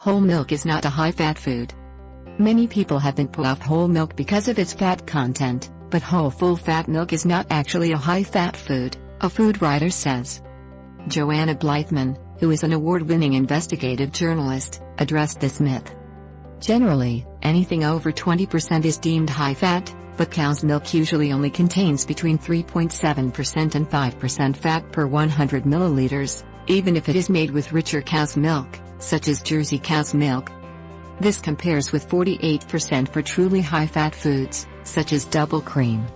Whole milk is not a high-fat food. Many people have been put off whole milk because of its fat content, but whole full-fat milk is not actually a high-fat food, a food writer says. Joanna Blythman, who is an award-winning investigative journalist, addressed this myth. Generally, anything over 20% is deemed high-fat, but cow's milk usually only contains between 3.7% and 5% fat per 100 milliliters, even if it is made with richer cow's milk, such as Jersey cow's milk. This compares with 48% for truly high-fat foods, such as double cream.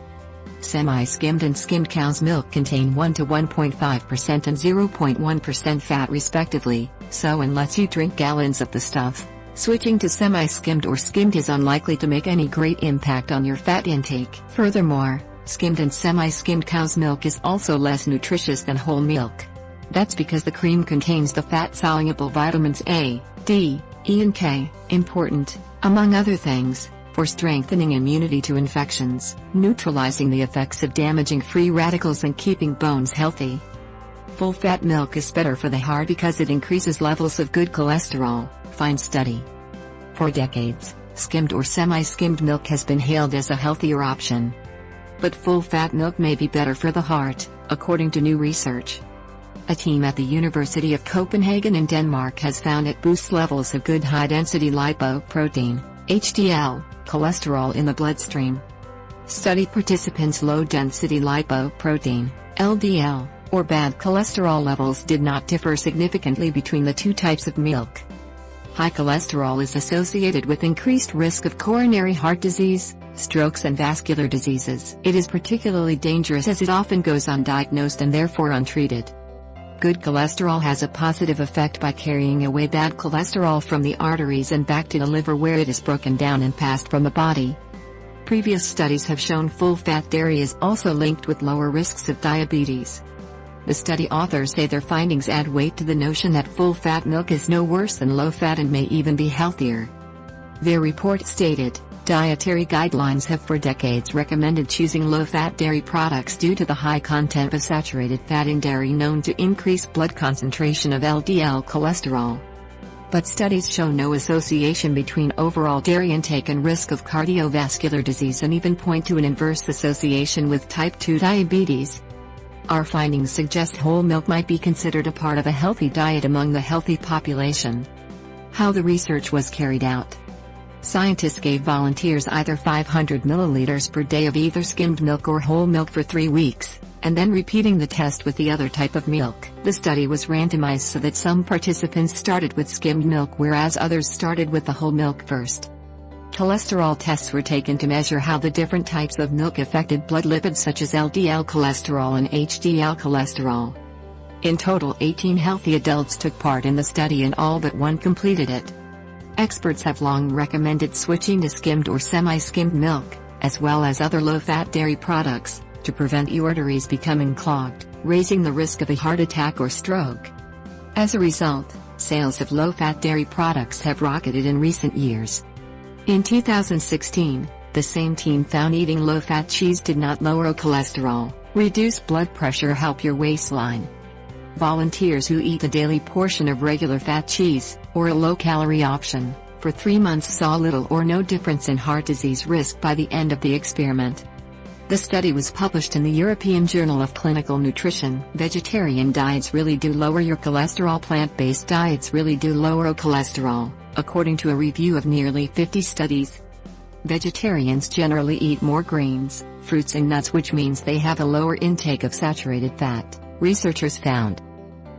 Semi-skimmed and skimmed cow's milk contain 1 to 1.5% and 0.1% fat respectively, so unless you drink gallons of the stuff, switching to semi-skimmed or skimmed is unlikely to make any great impact on your fat intake. Furthermore, skimmed and semi-skimmed cow's milk is also less nutritious than whole milk. That's because the cream contains the fat-soluble vitamins A, D, E and K, important, among other things, for strengthening immunity to infections, neutralizing the effects of damaging free radicals and keeping bones healthy. Full-fat milk is better for the heart because it increases levels of good cholesterol, find study. For decades, skimmed or semi-skimmed milk has been hailed as a healthier option. But full-fat milk may be better for the heart, according to new research. A team at the University of Copenhagen in Denmark has found it boosts levels of good high-density lipoprotein, HDL, cholesterol in the bloodstream. Study participants' low-density lipoprotein, LDL, or bad cholesterol levels did not differ significantly between the two types of milk. High cholesterol is associated with increased risk of coronary heart disease, strokes and vascular diseases. It is particularly dangerous as it often goes undiagnosed and therefore untreated. Good cholesterol has a positive effect by carrying away bad cholesterol from the arteries and back to the liver where it is broken down and passed from the body. Previous studies have shown full-fat dairy is also linked with lower risks of diabetes. The study authors say their findings add weight to the notion that full-fat milk is no worse than low-fat and may even be healthier. Their report stated, Dietary Guidelines have for decades recommended choosing low-fat dairy products due to the high content of saturated fat in dairy known to increase blood concentration of LDL cholesterol. But studies show no association between overall dairy intake and risk of cardiovascular disease and even point to an inverse association with type 2 diabetes. Our findings suggest whole milk might be considered a part of a healthy diet among the healthy population. How the research was carried out. Scientists gave volunteers either 500 milliliters per day of either skimmed milk or whole milk for 3 weeks, and then repeating the test with the other type of milk. The study was randomized so that some participants started with skimmed milk whereas others started with the whole milk first. Cholesterol tests were taken to measure how the different types of milk affected blood lipids such as LDL cholesterol and HDL cholesterol. In total, 18 healthy adults took part in the study and all but one completed it. Experts have long recommended switching to skimmed or semi-skimmed milk, as well as other low-fat dairy products, to prevent your arteries becoming clogged, raising the risk of a heart attack or stroke. As a result, sales of low-fat dairy products have rocketed in recent years. In 2016, the same team found eating low-fat cheese did not lower cholesterol, reduce blood pressure or help your waistline. Volunteers who eat a daily portion of regular fat cheese, or a low-calorie option, for 3 months saw little or no difference in heart disease risk by the end of the experiment. The study was published in the European Journal of Clinical Nutrition. Vegetarian diets really do lower your cholesterol. Plant-based diets really do lower cholesterol, according to a review of nearly 50 studies. Vegetarians generally eat more grains, fruits and nuts, which means they have a lower intake of saturated fat, researchers found.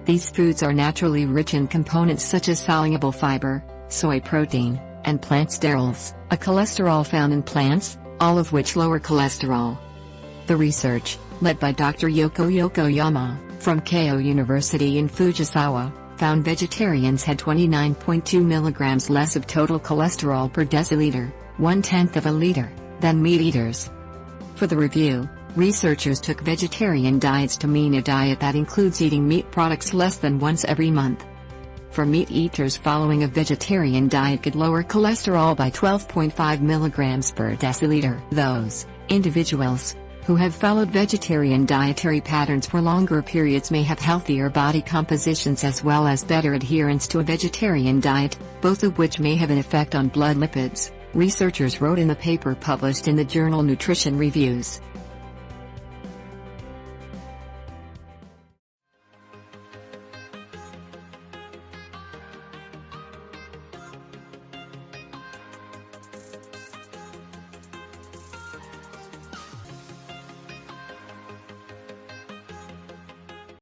These foods are naturally rich in components such as soluble fiber, soy protein, and plant sterols, a cholesterol found in plants, all of which lower cholesterol. The research, led by Dr. Yoko Yokoyama, from Keio University in Fujisawa, found vegetarians had 29.2 milligrams less of total cholesterol per deciliter, 1/10 of a liter, than meat eaters. For the review, researchers took vegetarian diets to mean a diet that includes eating meat products less than once every month. For meat eaters, following a vegetarian diet could lower cholesterol by 12.5 milligrams per deciliter. Those individuals who have followed vegetarian dietary patterns for longer periods may have healthier body compositions as well as better adherence to a vegetarian diet, both of which may have an effect on blood lipids, researchers wrote in the paper published in the journal Nutrition Reviews.